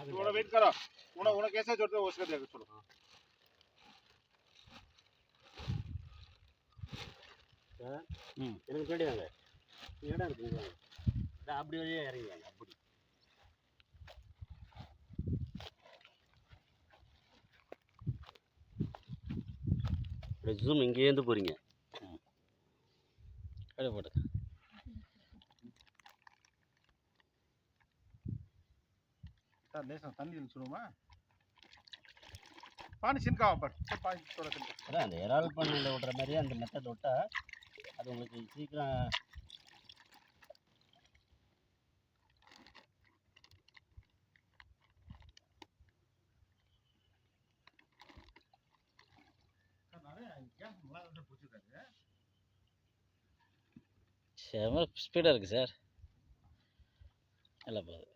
थोड़ा वेट करो उन्हें कैसे छोड़ते हो उसका देखो चलो எனக்கு தேடிவாங்க இடம் இருக்குங்க அப்படி வழியே இறங்குவாங்க அப்படி ஜூம் இங்கேருந்து போகிறீங்க அப்படியே போட்டு சார் லேசாக தண்ணி சொல்லுமா பானி சின்கா பட் பானி थोड़ा சின்கா அதான் அந்த இறால் பண்ணையில் விட்ற மாதிரியே அந்த மெத்தட் விட்டால் அது உங்களுக்கு சீக்கிரம் செம ஸ்பீடாக இருக்குது சார் நல்லா போகுது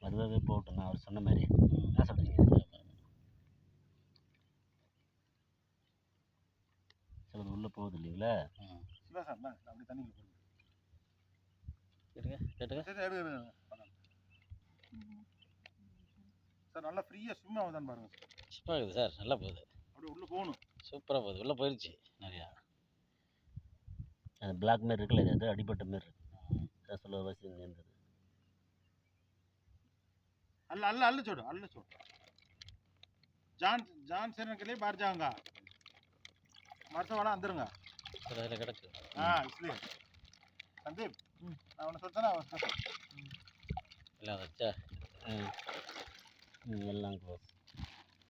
அதுவாகவே போகட்டும் நான் அவர் சொன்ன மாதிரி என்ன சொல்கிறீங்க சிலது உள்ளே போகுது இல்லைங்களா இல்லை சார் அப்படி தண்ணி கேட்டுங்க கேட்டுங்க சார் நல்லா ஃப்ரீயாக ஸ்விம் ஆகுதான்னு பாருங்க ஸ்விம் ஆகுது சார் நல்லா போகுது அப்படியே உள்ளே போகணும் சூப்பராக போகுது உள்ளே போயிடுச்சு நிறையா அது பிளாக் மாரி இருக்குல்ல இது அடிபட்ட மாரி இருக்கு சொல்ல வசி இருந்தது अल्लाह छोड़ो जान सेना के लिए बाहर जाऊंगा मरसा वाला अंदर हाँ इसलिए संदीप मैं उन्हें सोचता ना उसका எல்லாம் வச்சா எல்லாம் க்ளோஸ்